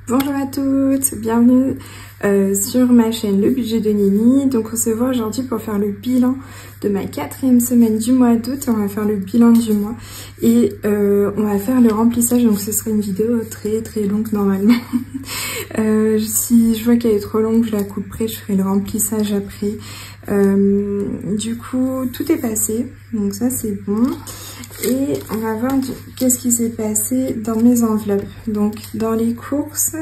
Bonjour à toutes, bienvenue sur ma chaîne Le Budget de Nini. Donc on se voit aujourd'hui pour faire le bilan de ma 4e semaine du mois d'août. On va faire le bilan du mois et on va faire le remplissage. Donc ce sera une vidéo très longue normalement. Si je vois qu'elle est trop longue, je la couperai, je ferai le remplissage après. Du coup tout est passé, donc ça c'est bon. Et on va voir qu'est-ce qui s'est passé dans mes enveloppes. Donc dans les courses,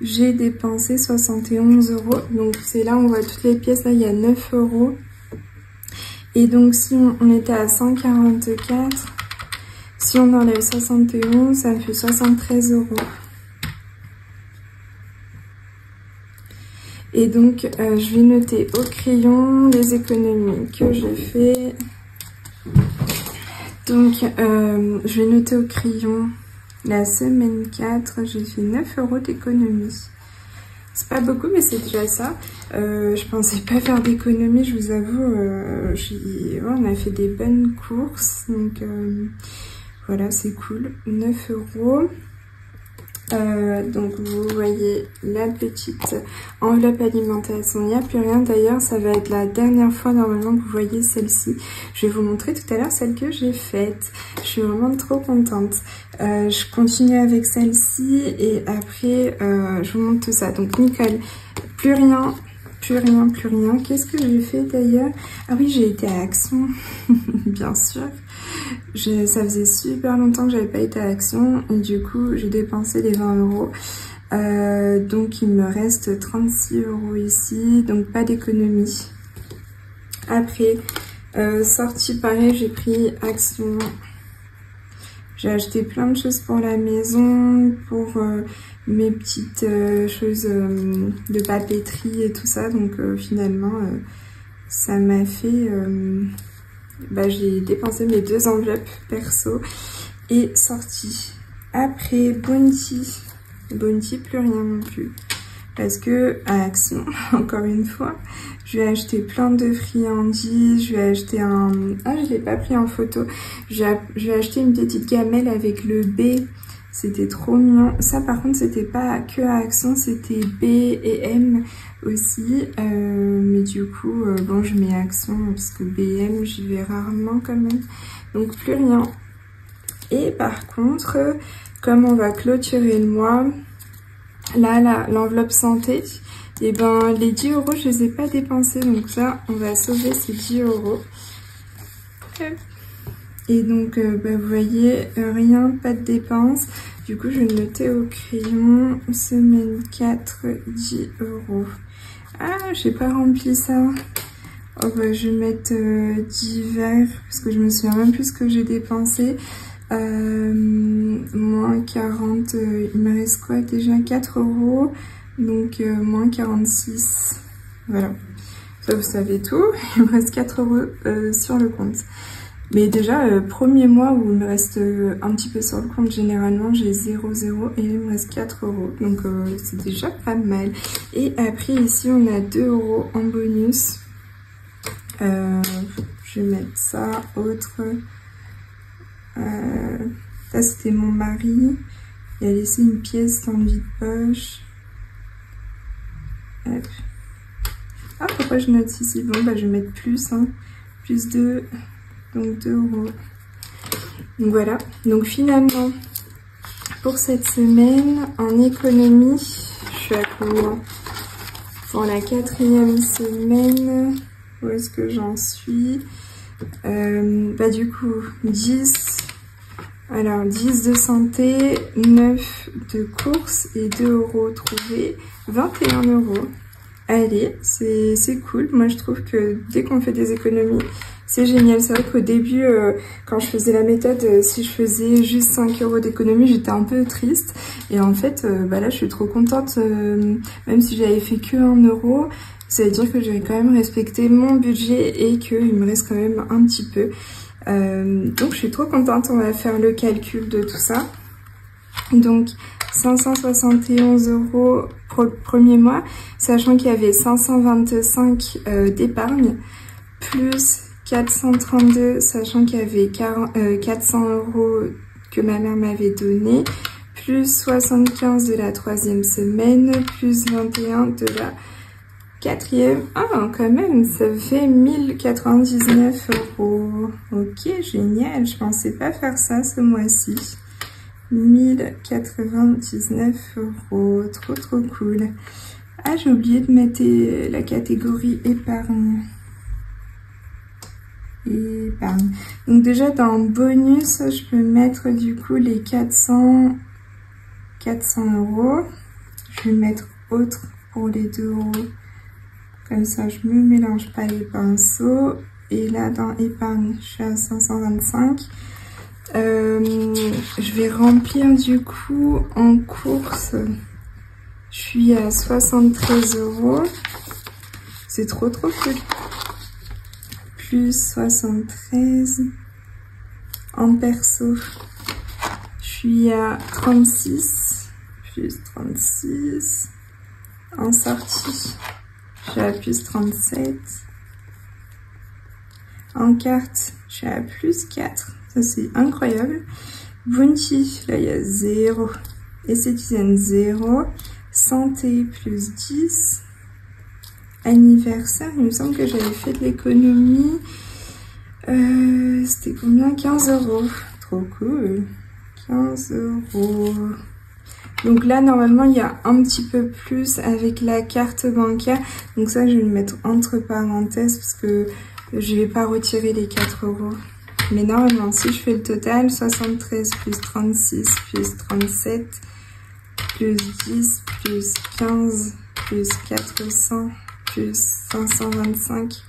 j'ai dépensé 71 €. Donc c'est là, on voit toutes les pièces, là il y a 9 €. Et donc si on était à 144, si on enlève 71, ça me fait 73 €. Et donc je vais noter au crayon les économies que j'ai fait. Donc je vais noter au crayon la semaine 4, j'ai fait 9 € d'économie. C'est pas beaucoup mais c'est déjà ça. Je pensais pas faire d'économie, je vous avoue. On a fait des bonnes courses, donc voilà, c'est cool. 9 €. Donc vous voyez la petite enveloppe alimentation, il n'y a plus rien. D'ailleurs ça va être la dernière fois normalement que vous voyez celle-ci. Je vais vous montrer tout à l'heure celle que j'ai faite. Je suis vraiment trop contente. Je continue avec celle-ci et après je vous montre tout ça. Donc nickel, plus rien. Qu'est-ce que j'ai fait d'ailleurs? Ah oui, j'ai été à Action, bien sûr. Ça faisait super longtemps que j'avais pas été à Action et du coup j'ai dépensé les 20 €. Donc il me reste 36 € ici, donc pas d'économie. Après, sortie pareil, j'ai pris Action. J'ai acheté plein de choses pour la maison, pour mes petites choses de papeterie et tout ça. Donc finalement, ça m'a fait... j'ai dépensé mes 2 enveloppes perso et sortie. Après, Bounty, plus rien non plus. Parce que à Action, encore une fois, je vais acheter plein de friandises. Je vais acheter un... Ah, je l'ai pas pris en photo. Je vais acheter une petite gamelle avec le B. C'était trop mignon. Ça, par contre, c'était pas que à Action, c'était B et M aussi. Mais du coup, bon, je mets Action parce que B et M, j'y vais rarement quand même. Donc, plus rien. Et par contre, comme on va clôturer le mois... Là, l'enveloppe santé, et ben les 10 € je les ai pas dépensés, donc ça on va sauver ces 10 €. Et donc vous voyez, rien, pas de dépenses. Du coup je vais noter au crayon, semaine 4, 10 €. Ah, j'ai pas rempli ça. Oh je vais mettre divers, parce que je me souviens même plus ce que j'ai dépensé. Moins 40, il me reste quoi déjà? 4 €, donc moins 46, voilà, ça vous savez tout. Il me reste 4 € sur le compte, mais déjà premier mois où il me reste un petit peu sur le compte, généralement j'ai 0 et il me reste 4 €, donc c'est déjà pas mal. Et après ici on a 2 € en bonus. Je vais mettre ça, autre. Ça c'était mon mari, il a laissé une pièce dans le vide-poche. Ah, pourquoi je note ici? Bon je vais mettre plus, hein. Plus 2, donc 2 €. Donc voilà, donc finalement pour cette semaine en économie, je suis à combien pour la 4e semaine? Où est-ce que j'en suis? Du coup 10. Alors 10 de santé, 9 de courses et 2 € trouvés, 21 €. Allez, c'est cool. Moi je trouve que dès qu'on fait des économies, c'est génial. C'est vrai qu'au début, quand je faisais la méthode, si je faisais juste 5 € d'économie, j'étais un peu triste. Et en fait, là je suis trop contente, même si j'avais fait que 1 €. Ça veut dire que j'avais quand même respecté mon budget et qu'il me reste quand même un petit peu. Donc je suis trop contente, on va faire le calcul de tout ça. Donc 571 € pour le premier mois, sachant qu'il y avait 525 d'épargne, plus 432, sachant qu'il y avait 400 € que ma mère m'avait donné, plus 75 de la 3e semaine, plus 21 de la 4e. Ah, quand même, ça fait 1099 €. Ok, génial. Je pensais pas faire ça ce mois-ci. 1099 €. Trop, trop cool. Ah, j'ai oublié de mettre la catégorie épargne. Épargne. Donc déjà, dans bonus, je peux mettre du coup les 400 €. Je vais mettre autre pour les 2 €. Comme ça, je me mélange pas les pinceaux. Et là, dans épargne, je suis à 525. Je vais remplir du coup en course. Je suis à 73 €. C'est trop trop cool. Plus 73. En perso, je suis à 36. Plus 36. En sortie, je suis à plus 37. En carte, je suis à plus 4. Ça, c'est incroyable. Bounty, là, il y a 0. Esthéticienne, 0. Santé, plus 10. Anniversaire, il me semble que j'avais fait de l'économie. C'était combien? 15 €. Trop cool. 15 €. Donc là, normalement, il y a un petit peu plus avec la carte bancaire. Donc ça, je vais le mettre entre parenthèses parce que je vais pas retirer les 4 €. Mais normalement, si je fais le total, 73 plus 36 plus 37 plus 10 plus 15 plus 400 plus 525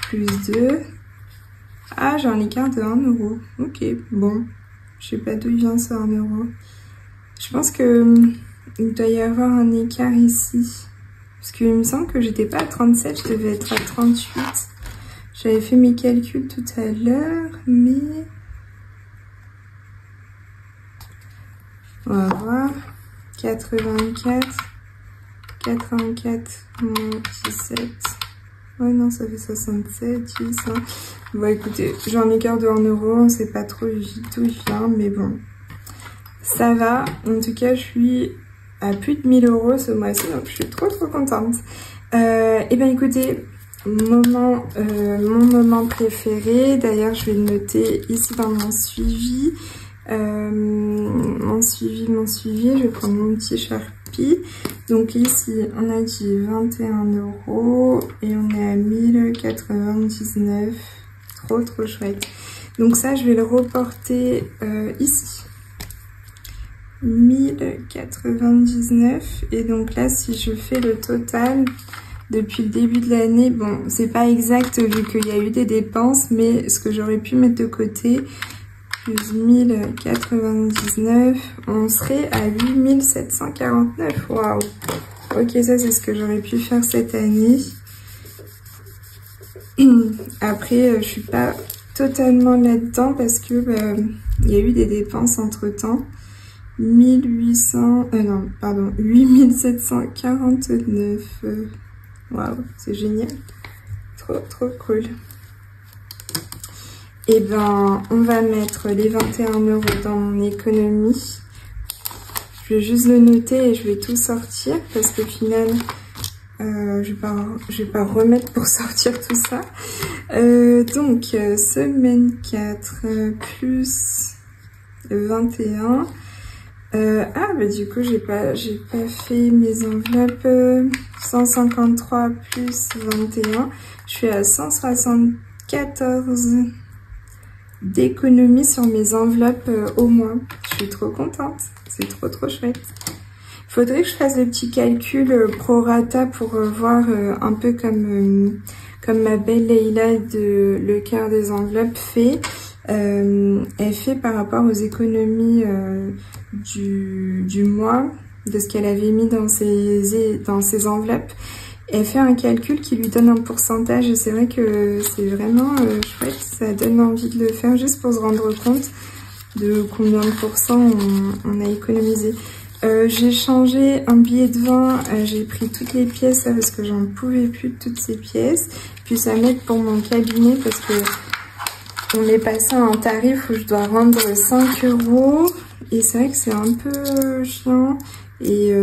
plus 2. Ah, j'ai un écart de 1 €. Ok, bon. Je sais pas d'où il vient ce 1 €. Je pense que il doit y avoir un écart ici. Parce qu'il me semble que j'étais pas à 37, je devais être à 38. J'avais fait mes calculs tout à l'heure, mais... On va voir. 84. 84 moins 17. Ouais, non, ça fait 67, 800. Bon, écoutez, j'ai un écart de 1 €. On sait pas trop d'où il vient, mais bon. Ça va. En tout cas, je suis à plus de 1000 € ce mois-ci, donc je suis trop trop contente. Et ben écoutez, mon moment préféré, d'ailleurs je vais le noter ici dans mon suivi. Mon suivi, je vais prendre mon petit Sharpie. Donc ici, on a dit 21 € et on est à 1099. Trop trop chouette. Donc ça, je vais le reporter ici. 1099. Et donc là, si je fais le total depuis le début de l'année, bon, c'est pas exact vu qu'il y a eu des dépenses, mais ce que j'aurais pu mettre de côté, plus 1099, on serait à 8749. Waouh! Ok, ça c'est ce que j'aurais pu faire cette année. Après, je suis pas totalement là-dedans parce que il y a eu des dépenses entre temps. 8749. Waouh, c'est génial. Trop, trop cool. Et ben, on va mettre les 21 € dans mon économie. Je vais juste le noter et je vais tout sortir parce qu'au final, je vais pas remettre pour sortir tout ça. Donc, semaine 4 plus 21. Du coup, j'ai pas fait mes enveloppes. 153 plus 21. Je suis à 174 d'économie sur mes enveloppes au mois. Je suis trop contente. C'est trop trop chouette. Il faudrait que je fasse des petits calculs prorata pour voir un peu comme ma belle Leïla de Le Cœur des Enveloppes fait. Elle fait par rapport aux économies du mois, de ce qu'elle avait mis dans ses enveloppes. Elle fait un calcul qui lui donne un pourcentage et c'est vrai que c'est vraiment chouette. Ça donne envie de le faire juste pour se rendre compte de combien de pourcents on a économisé. J'ai changé un billet de 20, j'ai pris toutes les pièces là, parce que j'en pouvais plus de toutes ces pièces. Puis ça m'aide pour mon cabinet parce que on est passé à un tarif où je dois rendre 5 €. Et c'est vrai que c'est un peu chiant. Et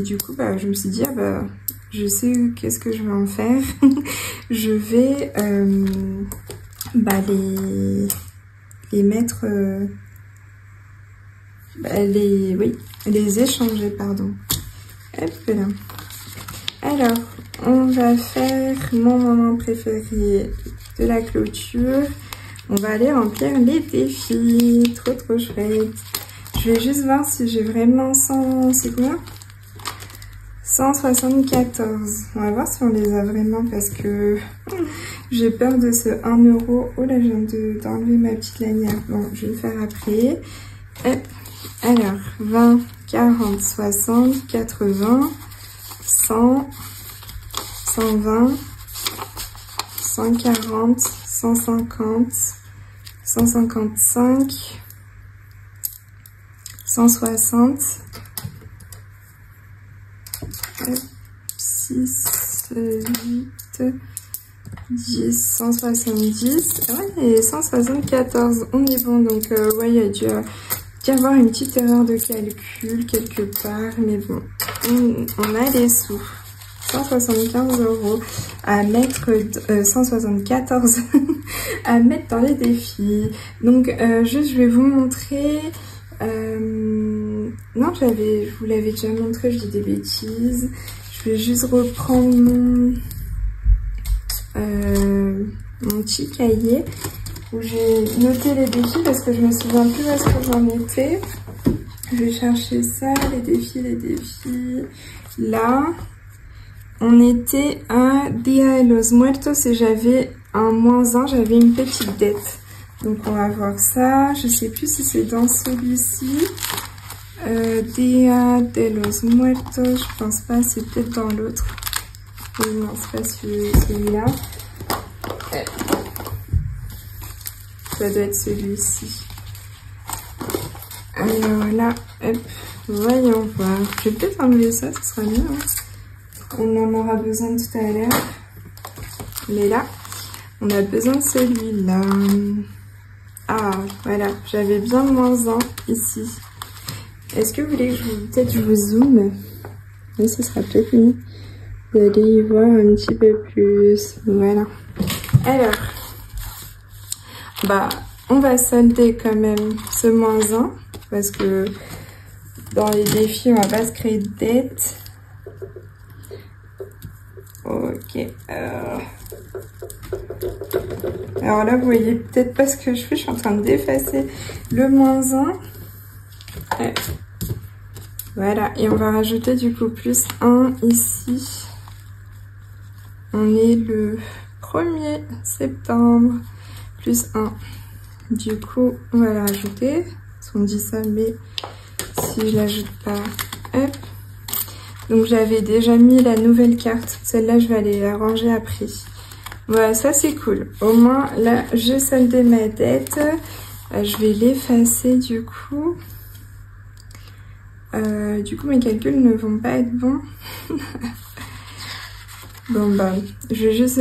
du coup, bah, je me suis dit, ah, bah, je sais qu'est-ce que je vais en faire. Je vais bah, les mettre... les échanger, pardon. Hop là. Alors, on va faire mon moment préféré de la clôture. On va aller remplir les défis. Trop trop chouette. Je vais juste voir si j'ai vraiment 100... C'est combien? 174. On va voir si on les a vraiment parce que j'ai peur de ce 1 euro. Oh là, je viens d'enlever ma petite lanière. Bon, je vais le faire après. Hop. Alors, 20, 40, 60, 80, 100, 120, 140, 150, 155, 160, 6, 8, 10, 170, ouais, et 174, on est bon, donc ouais, il y a dû y avoir une petite erreur de calcul quelque part, mais bon, on a les sous. 175 € à mettre, 174 à mettre dans les défis. Donc, juste, je vais vous montrer... non, je vous l'avais déjà montré, je dis des bêtises. Je vais juste reprendre mon petit cahier où j'ai noté les défis parce que je me souviens plus où est-ce que j'en étais. Je vais chercher ça, les défis, là. On était à Dia de los Muertos et j'avais un -1, j'avais une petite dette. Donc on va voir ça. Je sais plus si c'est dans celui-ci. Dia de los Muertos, je pense pas, c'est peut-être dans l'autre. Oui, non, c'est pas celui-là. Ça doit être celui-ci. Alors là, hop, voyons voir. Je vais peut-être enlever ça, ce sera mieux. Hein. On en aura besoin tout à l'heure. Mais là, on a besoin de celui-là. Ah, voilà, j'avais bien -1 ici. Est-ce que vous voulez que je vous zoome? Oui, ce sera peut-être mieux. Vous allez y voir un petit peu plus. Voilà. Alors, bah, on va solder quand même ce -1 parce que dans les défis, on va pas se créer de dette. Ok. Alors là, vous voyez peut-être pas ce que je fais. Je suis en train d'effacer le -1. Voilà. Et on va rajouter du coup +1 ici. On est le 1er septembre. +1. Du coup, on va la rajouter. On dit ça, mais si je l'ajoute pas, hop. Donc j'avais déjà mis la nouvelle carte. Celle-là, je vais aller la ranger après. Voilà, ça c'est cool. Au moins, là, j'ai soldé ma dette. Je vais l'effacer du coup. Mes calculs ne vont pas être bons. Bon, bah, je vais juste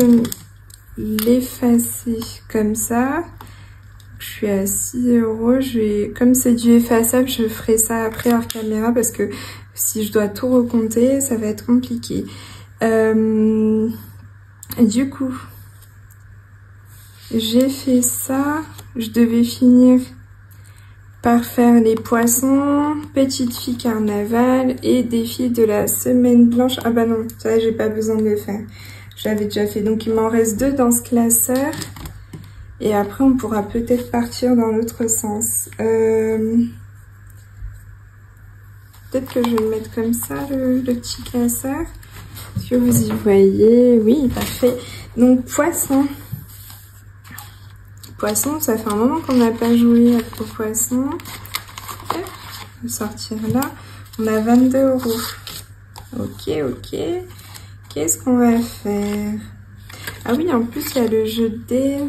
l'effacer comme ça. Je suis à 6 €. Comme c'est du effaçable, je ferai ça après hors caméra parce que si je dois tout recompter, ça va être compliqué. Du coup, j'ai fait ça. Je devais finir par faire les poissons, petite fille carnaval et défi de la semaine blanche. Ah bah non, ça j'ai pas besoin de le faire. Je l'avais déjà fait. Donc il m'en reste 2 dans ce classeur. Et après on pourra peut-être partir dans l'autre sens. Peut-être que je vais le mettre comme ça, le petit classeur. Est-ce que vous y voyez? Oui, parfait. Donc poisson. Poisson, ça fait un moment qu'on n'a pas joué au poisson. On va sortir là. On a 22 €. Ok, ok. Qu'est-ce qu'on va faire? Ah oui, en plus, il y a le jeu de dés.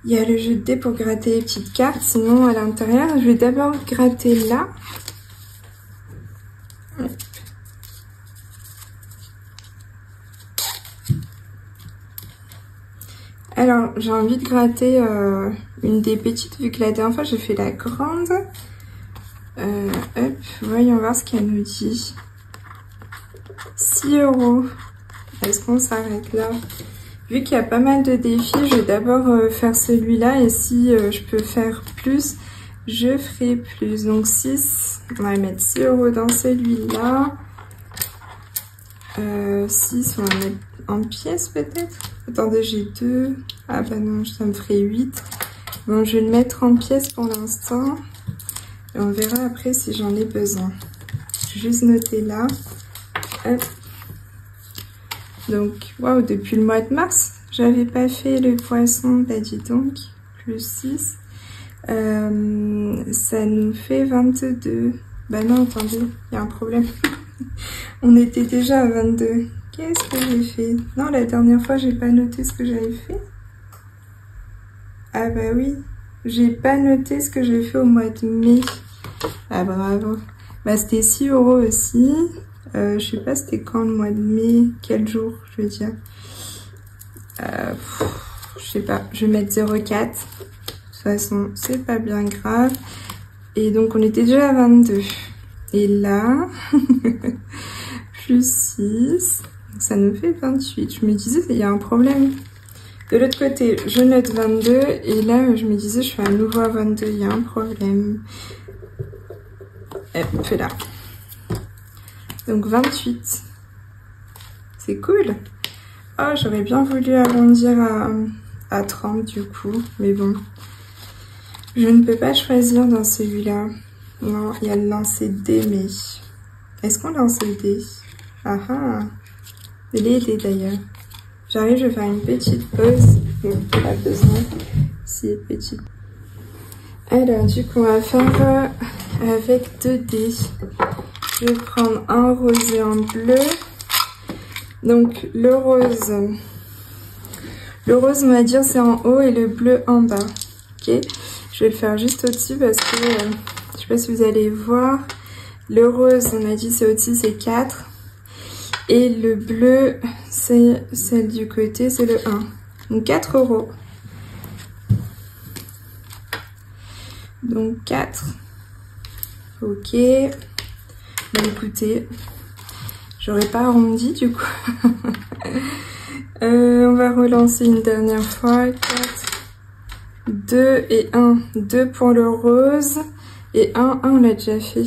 Il y a le jeu de dés pour gratter les petites cartes. Sinon, à l'intérieur, je vais d'abord gratter là. Alors, j'ai envie de gratter une des petites, vu que la dernière fois j'ai fait la grande. Hop, voyons voir ce qu'elle nous dit. 6 €. Est-ce qu'on s'arrête là? Vu qu'il y a pas mal de défis, je vais d'abord faire celui-là et si je peux faire plus, je ferai plus. Donc 6, on va mettre 6 € dans celui-là. 6, on va mettre en pièces peut-être. Attendez, j'ai 2. Ah bah non, ça me ferait 8. Bon, je vais le mettre en pièces pour l'instant. Et on verra après si j'en ai besoin. Je vais juste noter là. Hop. Donc, waouh, depuis le mois de mars, j'avais pas fait le poisson. Bah dis donc, plus 6. Ça nous fait 22. Bah non, attendez, il y a un problème. On était déjà à 22. Qu'est-ce que j'ai fait? Non, la dernière fois, j'ai pas noté ce que j'avais fait. Ah bah oui, j'ai pas noté ce que j'ai fait au mois de mai. Ah bravo. Bah c'était 6 € aussi. Je sais pas c'était quand le mois de mai, quel jour je veux dire. Je sais pas, je vais mettre 0,4. De toute façon, c'est pas bien grave. Et donc on était déjà à 22. Et là, plus 6, donc ça nous fait 28. Je me disais, il y a un problème. De l'autre côté, je note 22 et là, je me disais, je suis à nouveau à 22, il y a un problème. Hop, là. Donc 28. C'est cool. Oh, j'aurais bien voulu arrondir à 30 du coup, mais bon. Je ne peux pas choisir dans celui-là. Non, il y a le lancer de dés, mais... Est-ce qu'on lance le dé? Ah ah. Les dés d'ailleurs. J'arrive, je vais faire une petite pause. Bon, pas besoin. Si, petite. Alors, du coup, on va faire avec 2 dés. Je vais prendre un rose et un bleu. Donc, le rose, on va dire, c'est en haut et le bleu en bas. Ok? Je vais le faire juste au-dessus parce que, je sais pas si vous allez voir. Le rose, on a dit, c'est au-dessus, c'est 4. Et le bleu, c'est celle du côté, c'est le 1. Donc 4 €. Donc 4. Ok. Bah écoutez, j'aurais pas arrondi du coup. On va relancer une dernière fois. 4, 2 et 1. 2 pour le rose. Et 1 on l'a déjà fait.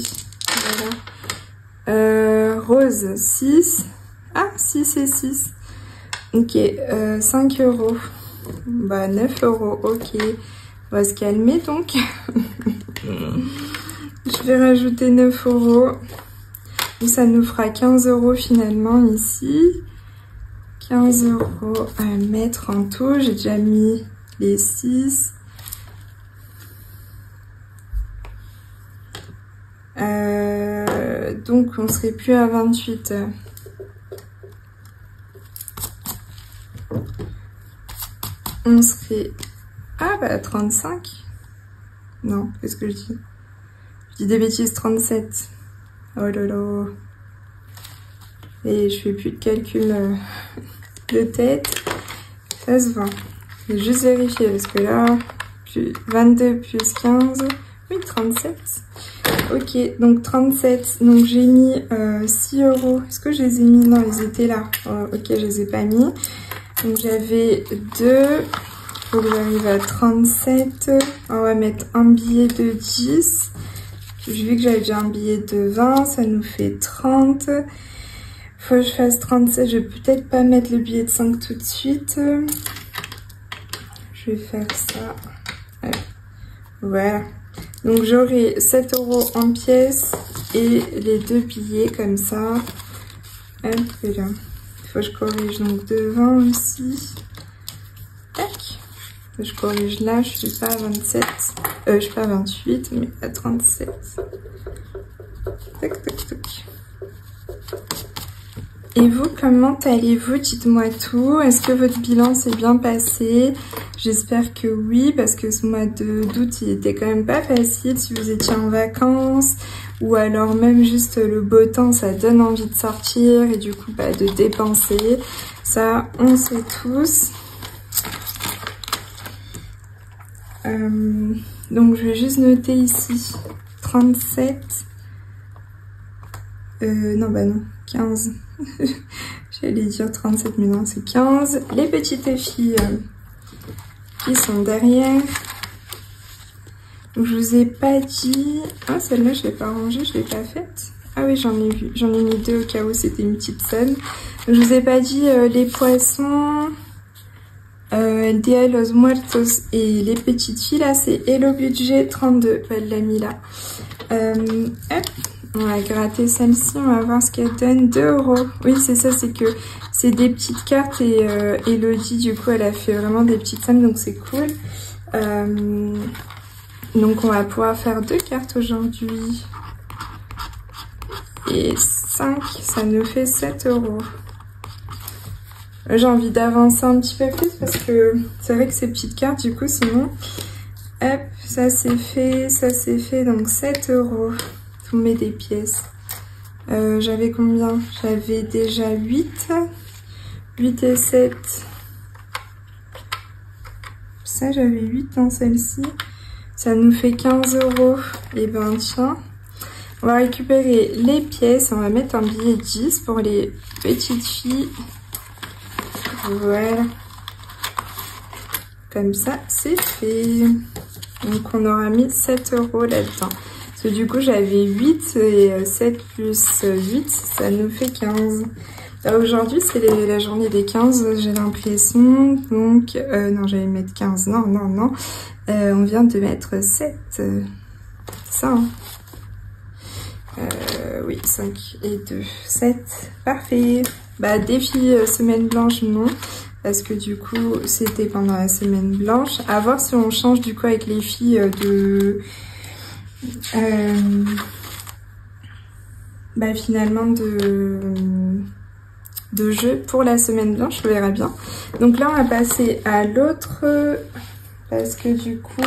Voilà. Rose, 6. Ah, 6 et 6. Ok, 5 €. Bah, 9 €, ok. On va se calmer donc. Je vais rajouter 9 €. Donc, ça nous fera 15 € finalement ici. 15 € à mettre en tout. J'ai déjà mis les 6. Donc on serait plus à 28. On serait... Ah bah 35. Non, qu'est-ce que je dis? Je dis des bêtises, 37. Oh là là. Et je fais plus de calcul de tête. Ça se voit. Je vais juste vérifier parce que là, 22 plus 15... Oui, 37. Ok, donc 37. Donc j'ai mis 6 €. Est-ce que je les ai mis? Non, ils étaient là. Ok, je les ai pas mis. Donc j'avais 2. Faut que j'arrive à 37. On va mettre un billet de 10. Vu que j'avais déjà un billet de 20, ça nous fait 30. Faut que je fasse 37. Je vais peut-être pas mettre le billet de 5 tout de suite. Je vais faire ça. Voilà. Donc j'aurai 7 € en pièces et les 2 billets comme ça. Hop là. Il faut que je corrige donc devant aussi. Tac. Je corrige là, je suis pas à 27. Je suis pas à 28, mais à 37. Tac, tac, tac. Et vous, comment allez-vous? Dites-moi tout. Est-ce que votre bilan s'est bien passé? J'espère que oui, parce que ce mois d'août, il était quand même pas facile si vous étiez en vacances. Ou alors même juste le beau temps, ça donne envie de sortir et du coup bah, de dépenser. Ça, on sait tous. Donc je vais juste noter ici 37. Non bah non, 15. J'allais dire 37 mais non c'est 15. Les petites filles qui sont derrière. Donc, je vous ai pas dit... Ah celle-là je l'ai pas rangée, je l'ai pas faite. Ah oui j'en ai vu, j'en ai mis deux au cas où c'était une petite scène. Je vous ai pas dit les poissons... El Dia de los Muertos et les petites filles là c'est Hello Budget 32, elle l'a mis là. Hop, on va gratter celle-ci, on va voir ce qu'elle donne, 2 €. Oui c'est ça, c'est que c'est des petites cartes et Elodie du coup elle a fait vraiment des petites sommes donc c'est cool. Donc on va pouvoir faire 2 cartes aujourd'hui. Et 5, ça nous fait 7 €. J'ai envie d'avancer un petit peu plus parce que c'est vrai que ces petites cartes, du coup, sinon, hop, ça c'est fait, donc 7 €. On met des pièces. J'avais combien? J'avais déjà 8. 8 et 7. Ça, j'avais 8 dans celle-ci. Ça nous fait 15 €. Et ben tiens, on va récupérer les pièces. On va mettre un billet 10 pour les petites filles. Voilà, comme ça c'est fait. Donc on aura mis 7 € là-dedans. Parce que du coup j'avais 8 et 7 plus 8, ça nous fait 15. Aujourd'hui c'est la journée des 15, j'ai l'impression. Donc, non j'allais mettre 15, non. On vient de mettre 7. Ça, hein. Oui, 5 et 2, 7. Parfait. Bah, défi semaine blanche, non. Parce que du coup, c'était pendant la semaine blanche. À voir si on change du coup avec les filles bah, finalement de jeu pour la semaine blanche, on verra bien. Donc là, on va passer à l'autre. Parce que du coup,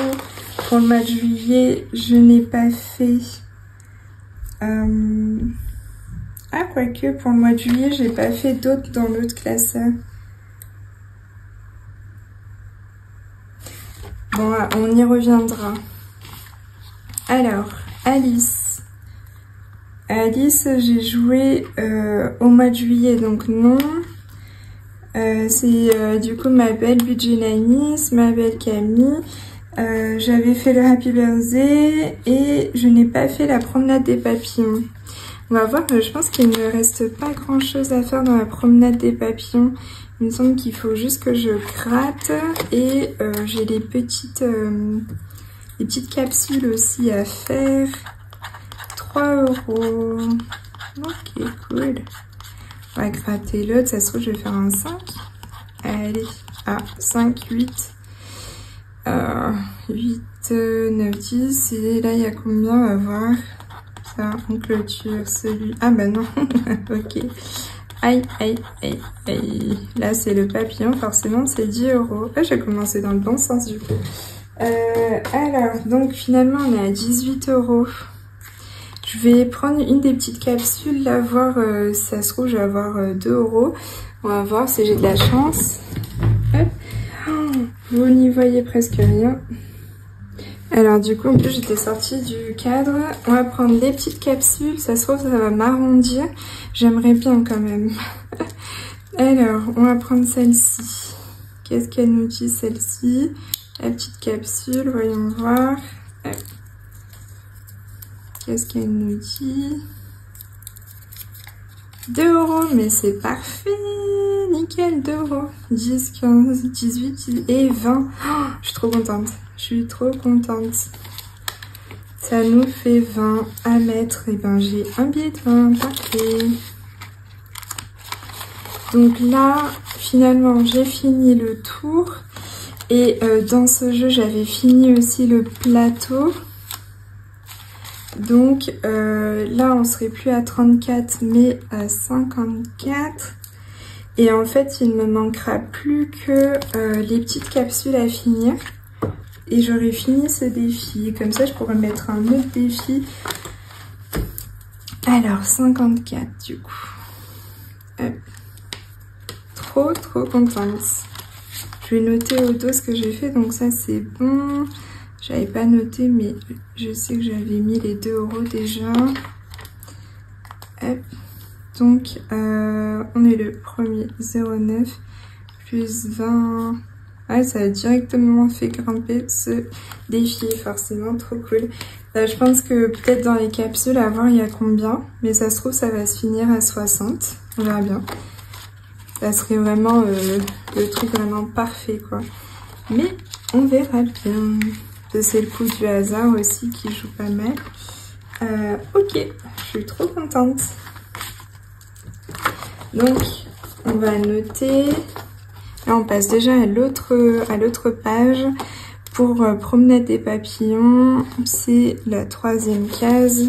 pour le mois de juillet, je n'ai pas fait... Ah, quoique, pour le mois de juillet, j'ai pas fait d'autres dans l'autre classeur. Bon, on y reviendra. Alors, Alice. Alice, j'ai joué au mois de juillet, donc non. C'est du coup ma belle budget Nanis, ma belle Camille. J'avais fait le Happy Birthday et je n'ai pas fait la promenade des papillons. On va voir, je pense qu'il ne me reste pas grand chose à faire dans la promenade des papillons. Il me semble qu'il faut juste que je gratte et j'ai les petites capsules aussi à faire. 3 €. Ok, cool. On va gratter l'autre, ça se trouve je vais faire un 5. Allez, 5, 8. 8, 9, 10. Et là, il y a combien? On va voir. Ça, on clôture celui... Ah bah non. Ok. Aïe. Là, c'est le papillon. Forcément, c'est 10 €. Ah, j'ai commencé dans le bon sens, du coup. Alors, donc, finalement, on est à 18 €. Je vais prendre une des petites capsules, là, voir si ça se trouve, je vais avoir 2 €. On va voir si j'ai de la chance. Hop. Vous n'y voyez presque rien. Alors du coup, en plus j'étais sortie du cadre. On va prendre les petites capsules. Ça se trouve, ça va m'arrondir. J'aimerais bien quand même. Alors, on va prendre celle-ci. Qu'est-ce qu'elle nous dit celle-ci? La petite capsule, voyons voir. Qu'est-ce qu'elle nous dit? 2 €, mais c'est parfait. Nickel, 2 €. 10, 15, 18 et 20. Oh, je suis trop contente. Je suis trop contente. Ça nous fait 20 à mettre. Et ben j'ai un billet de 20. Parfait. Donc là, finalement, j'ai fini le tour. Et dans ce jeu, j'avais fini aussi le plateau. Donc là, on serait plus à 34, mais à 54. Et en fait, il ne me manquera plus que les petites capsules à finir. Et j'aurai fini ce défi. Comme ça, je pourrais mettre un autre défi. Alors, 54 du coup. Trop contente. Je vais noter au dos ce que j'ai fait. Donc ça, c'est bon. J'avais pas noté, mais je sais que j'avais mis les 2 € déjà. Hop. Donc, on est le premier 0,9 plus 20. Ah, ça a directement fait grimper ce défi, forcément, trop cool. Je pense que peut-être dans les capsules, à voir il y a combien, mais ça se trouve, ça va se finir à 60. On verra bien. Ça serait vraiment le truc vraiment parfait, quoi. Mais on verra bien. C'est le coup du hasard aussi qui joue pas mal. Ok, je suis trop contente. Donc, on va noter. Là, on passe déjà à l'autre page. Pour promenade des papillons, c'est la 3e case.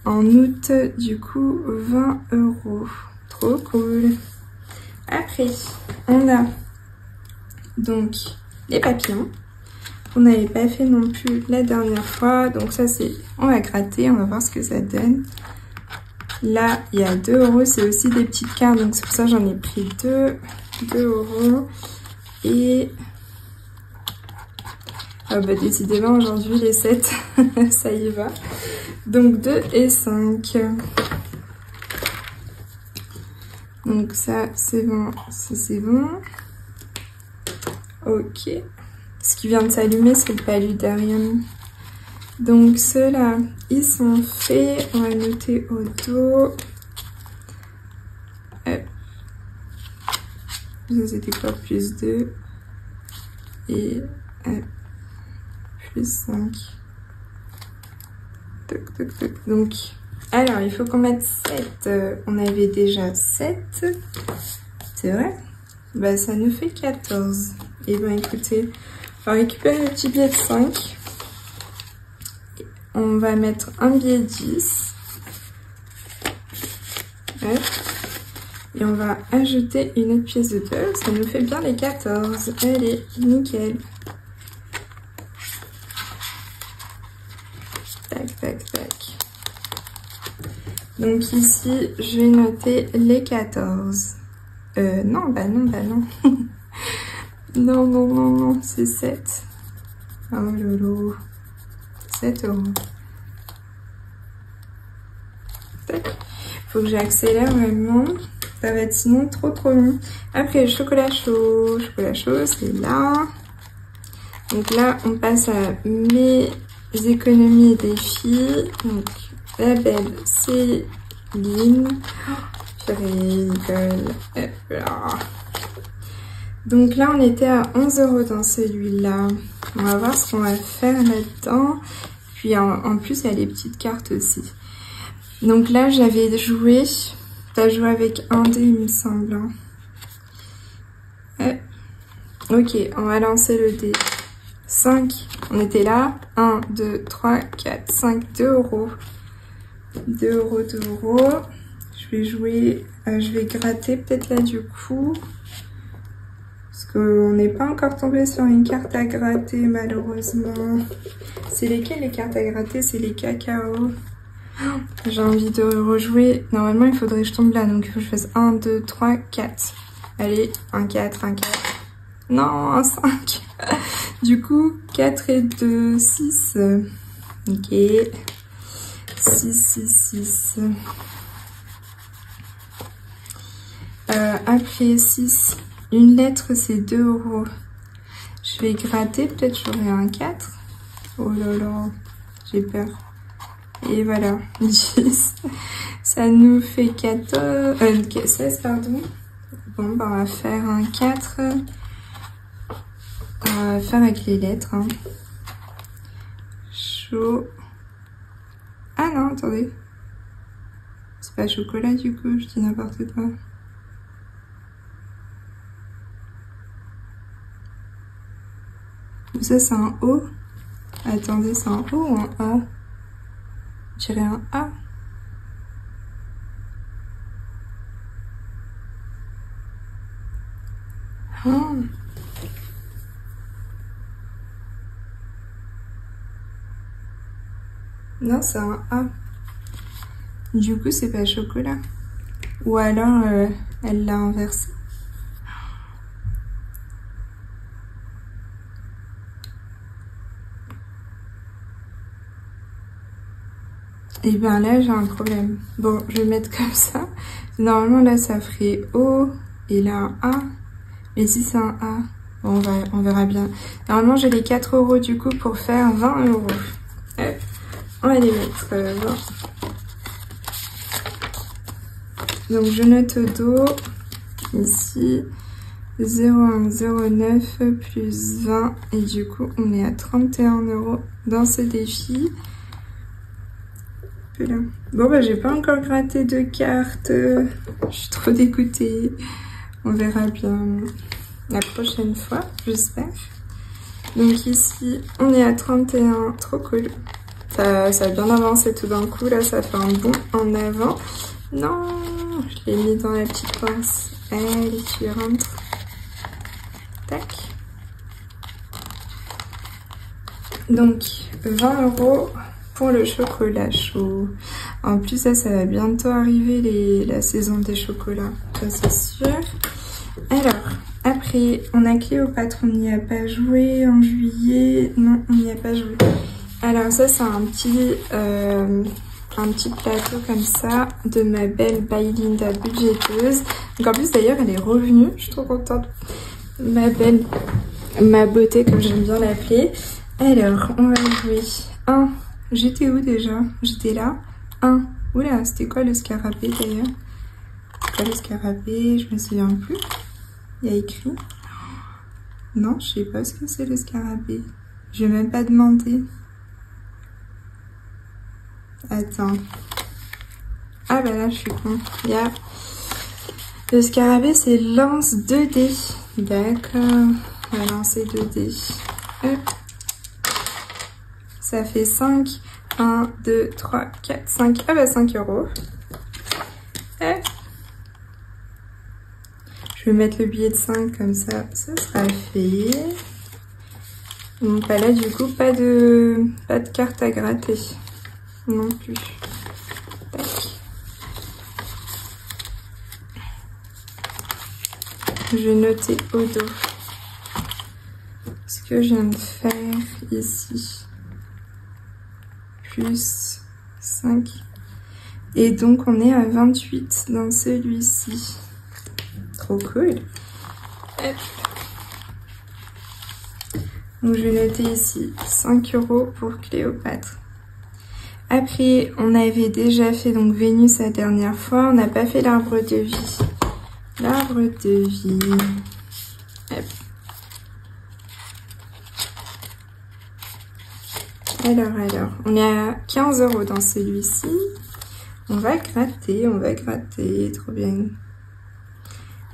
En août, du coup, 20 €. Trop cool. Après, on a donc les papillons. On n'avait pas fait non plus la dernière fois. Donc ça, c'est, on va gratter, on va voir ce que ça donne. Là, il y a 2 €. C'est aussi des petites cartes, donc c'est pour ça que j'en ai pris 2 €. Et ah bah décidément aujourd'hui les 7, ça y va. Donc 2 et 5. Donc ça c'est bon, ça c'est bon. Ok. Ce qui vient de s'allumer c'est le paludarium. Donc ceux-là, ils sont faits. On va noter au dos. Hop. Ça c'était quoi? Plus 2. Et hop. Plus 5. Toc, toc, toc. Donc, alors, il faut qu'on mette 7. On avait déjà 7. C'est vrai? Bah, ça nous fait 14. Et ben, écoutez, on va récupérer le petit billet de 5. On va mettre un billet de 10. Hop. Et on va ajouter une autre pièce de 2. Ça nous fait bien les 14. Allez, nickel. Tac, tac, tac. Donc ici, je vais noter les 14. Non, bah non, bah non. Non, non, non, non, c'est 7. Oh lolo. 7 €. Tac. Faut que j'accélère vraiment. Ça va être sinon trop long. Après, le chocolat chaud. Chocolat chaud, c'est là. Donc là, on passe à mes économies et défis. Donc, la belle Céline. Je rigole. Hop là. Donc là, on était à 11 € dans celui-là. On va voir ce qu'on va faire là-dedans. Puis en plus, il y a les petites cartes aussi. Donc là, j'avais joué. T'as joué avec un dé, il me semble. Ok, on va lancer le dé. 5. On était là. 1, 2, 3, 4, 5. 2 €. 2 €, 2 €. Je vais jouer. Je vais gratter peut-être là du coup. Parce qu'on n'est pas encore tombé sur une carte à gratter malheureusement. C'est lesquelles les cartes à gratter? C'est les cacao. J'ai envie de rejouer. Normalement il faudrait que je tombe là. Donc il faut que je fasse 1, 2, 3, 4. Allez, un 4, un 4. Non, un 5. Du coup, 4 et 2, 6. Ok. 6, 6, 6. Après 6, une lettre c'est 2 €. Je vais gratter, peut-être j'aurai un 4. Oh là là, j'ai peur. Et voilà, 10. Ça nous fait 14, 16, pardon. Bon, bah on va faire un 4. On va faire avec les lettres. Hein. Chaud. Ah non, attendez. C'est pas chocolat du coup, je dis n'importe quoi. Ça c'est un O. Attendez, c'est un O ou un A? Je dirais un A. Oh. Non, c'est un A. Du coup, c'est pas chocolat. Ou alors, elle l'a inversé. Et bien là, j'ai un problème. Bon, je vais mettre comme ça. Normalement, là, ça ferait O et là un A. Mais si c'est un A, bon, on verra bien. Normalement, j'ai les 4 € du coup pour faire 20 €. Hop, on va les mettre 20. Donc, je note au dos, ici, 0,109 plus 20. Et du coup, on est à 31 € dans ce défi. Là. Bon bah j'ai pas encore gratté de cartes, je suis trop dégoûtée, on verra bien la prochaine fois, j'espère. Donc ici on est à 31, trop cool, ça a bien avancé tout d'un coup, là ça fait un bond en avant. Non, je l'ai mis dans la petite pince, allez tu rentres, tac. Donc 20 € pour le chocolat chaud. En plus, ça va bientôt arriver la saison des chocolats. Ça, c'est sûr. Alors, après, on a Cléopâtre. On n'y a pas joué en juillet. Non, on n'y a pas joué. Alors, ça, c'est un petit plateau comme ça de ma belle Bylinda budgéteuse. Donc, en plus, d'ailleurs, elle est revenue. Je suis trop contente. Ma beauté, comme j'aime bien l'appeler. Alors, on va jouer un. J'étais où déjà? J'étais là. 1. Oula, c'était quoi le scarabée d'ailleurs? C'est quoi le scarabée? Je me souviens plus. Il y a écrit. Non, je sais pas ce que c'est le scarabée. Je vais même pas demander. Attends. Ah bah là, je suis con. Il y a... Le scarabée, c'est lance 2D. D'accord. On va lancer 2D. Hop. Ça fait 5. 1, 2, 3, 4, 5. Ah bah 5 €. Je vais mettre le billet de 5 comme ça, ça sera fait. Donc bah là du coup pas de carte à gratter non plus. Tac. Je vais noter au dos ce que je viens de faire ici. Plus 5. Et donc on est à 28 dans celui-ci. Trop cool. Hop. Donc je vais noter ici 5 € pour Cléopâtre. Après on avait déjà fait donc Vénus la dernière fois. On n'a pas fait l'arbre de vie. L'arbre de vie. Hop. Alors, on est à 15 € dans celui-ci. On va gratter, trop bien.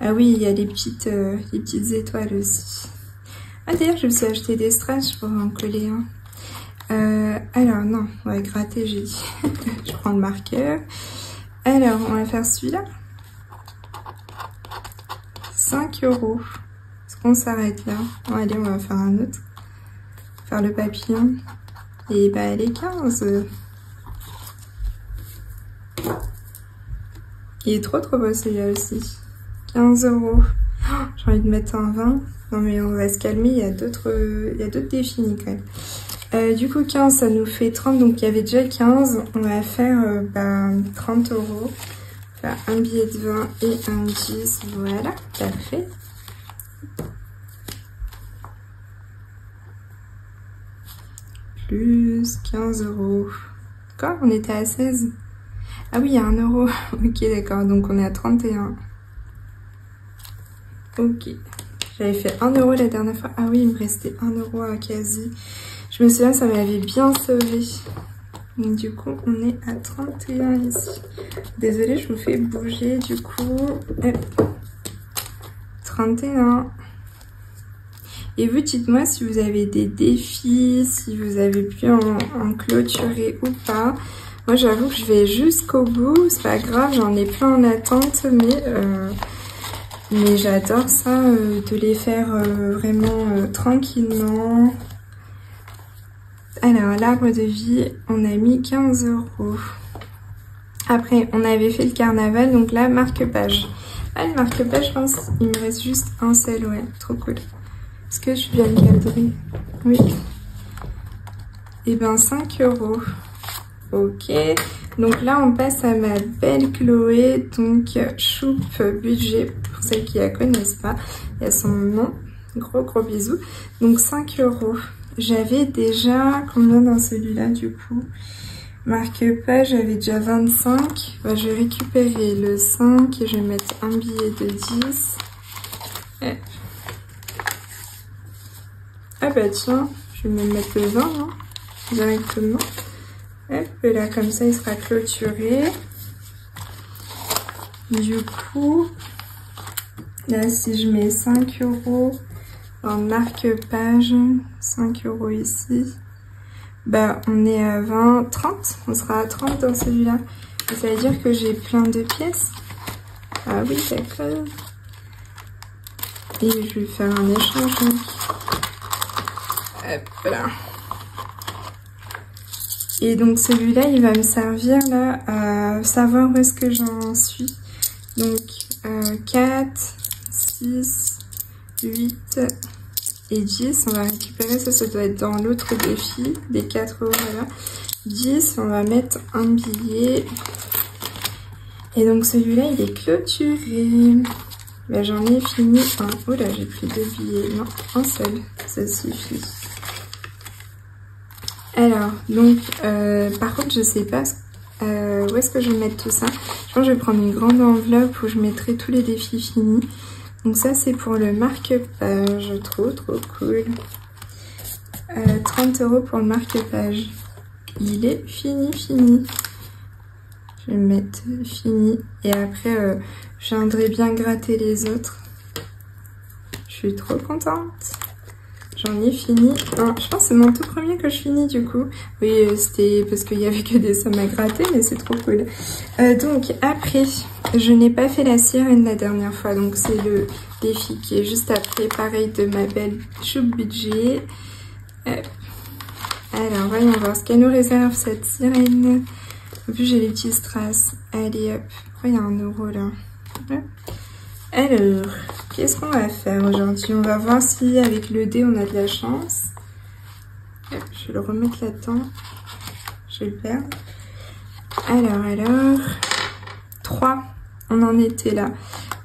Ah oui, il y a les petites étoiles aussi. Ah d'ailleurs, je me suis acheté des strass pour en coller un. Alors non, on va gratter, j'ai dit. Je prends le marqueur. Alors, on va faire celui-là. 5 €. Est-ce qu'on s'arrête là? Bon, allez, on va faire un autre. Faire le papillon. Et bah les 15. Il est trop beau celui-là aussi. 15 €. Oh, j'ai envie de mettre un 20. Non mais on va se calmer, il y a d'autres défis quand même. Du coup 15 ça nous fait 30, donc il y avait déjà 15. On va faire 30 €. Faire un billet de 20 et un 10. Voilà, parfait. Plus 15 €. D'accord, on était à 16. Ah oui, il y a 1 €. Ok, d'accord, donc on est à 31. Ok. J'avais fait 1 € la dernière fois. Ah oui, il me restait 1 € à quasi. Je me souviens, ça m'avait bien sauvé. Donc du coup, on est à 31 ici. Désolée, je vous fais bouger du coup. Hop. 31. Et vous, dites-moi si vous avez des défis, si vous avez pu en clôturer ou pas. Moi, j'avoue que je vais jusqu'au bout. C'est pas grave, j'en ai plein en attente, mais j'adore ça, de les faire vraiment tranquillement. Alors, l'arbre de vie, on a mis 15 €. Après, on avait fait le carnaval, donc là, marque-page. Ah, le marque-page, je pense, il me reste juste un seul, ouais, trop cool. Est-ce que je viens de cadrer? Oui. Et ben 5 €. Ok. Donc là, on passe à ma belle Chloé. Donc, choupe budget, pour celles qui la connaissent pas. Il y a son nom. Gros bisous. Donc, 5 €. J'avais déjà combien dans celui-là, du coup? Marque-page, j'avais déjà 25. Bah, je vais récupérer le 5 et je vais mettre un billet de 10. Ah bah tiens, je vais me mettre le 20, hein, directement. Hop, et là, comme ça, il sera clôturé. Du coup, là, si je mets 5 € en marque-page, 5 € ici, bah, on est à 20, 30. On sera à 30 dans celui-là. Ça veut dire que j'ai plein de pièces. Ah oui, d'accord. Et je vais faire un échange. Donc. Hop là. Et donc celui-là, il va me servir là à savoir où est-ce que j'en suis. Donc 4, 6, 8 et 10. On va récupérer ça, ça doit être dans l'autre défi, des 4 € là. 10, on va mettre un billet. Et donc celui-là, il est clôturé. Ben, j'en ai fini un. Oh là, j'ai plus de billets. Non, un seul, ça suffit. Alors, donc, par contre, je sais pas où est-ce que je vais mettre tout ça. Je pense que je vais prendre une grande enveloppe où je mettrai tous les défis finis. Donc ça, c'est pour le marque-page. Trop cool. 30 € pour le marque-page. Il est fini. Je vais mettre fini. Et après, je viendrai bien gratter les autres. Je suis trop contente. J'en ai fini un. Je pense que c'est mon tout premier que je finis du coup. Oui, c'était parce qu'il n'y avait que des sommes à gratter, mais c'est trop cool. Donc après, je n'ai pas fait la sirène la dernière fois. Donc c'est le défi qui est juste après. Pareil de ma belle choupe budget. Alors, voyons voir ce qu'elle nous réserve cette sirène. En plus, j'ai les petits strass. Allez, hop. Oh, il y a 1 € là. Hop. Alors, qu'est-ce qu'on va faire aujourd'hui? On va voir si avec le dé on a de la chance. Hop, je vais le remettre là-dedans. Je vais le perdre. Alors, 3. On en était là.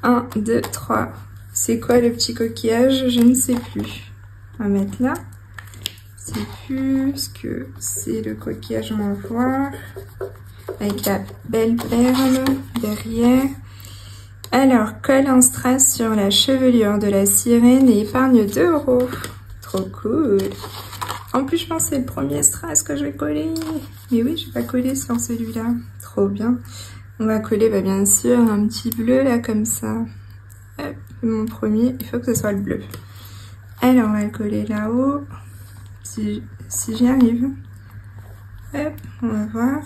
1, 2, 3. C'est quoi le petit coquillage? Je ne sais plus. On va mettre là. C'est plus ce que c'est le coquillage, on va voir. Avec la belle perle derrière. Alors, colle un strass sur la chevelure de la sirène et épargne 2 €. Trop cool. En plus, je pense que c'est le premier strass que je vais coller. Mais oui, je vais pas coller sur celui-là. Trop bien. On va coller, bah, bien sûr, un petit bleu là, comme ça. Hop, mon premier, il faut que ce soit le bleu. Alors, on va le coller là-haut. Si j'y arrive. Hop, on va voir.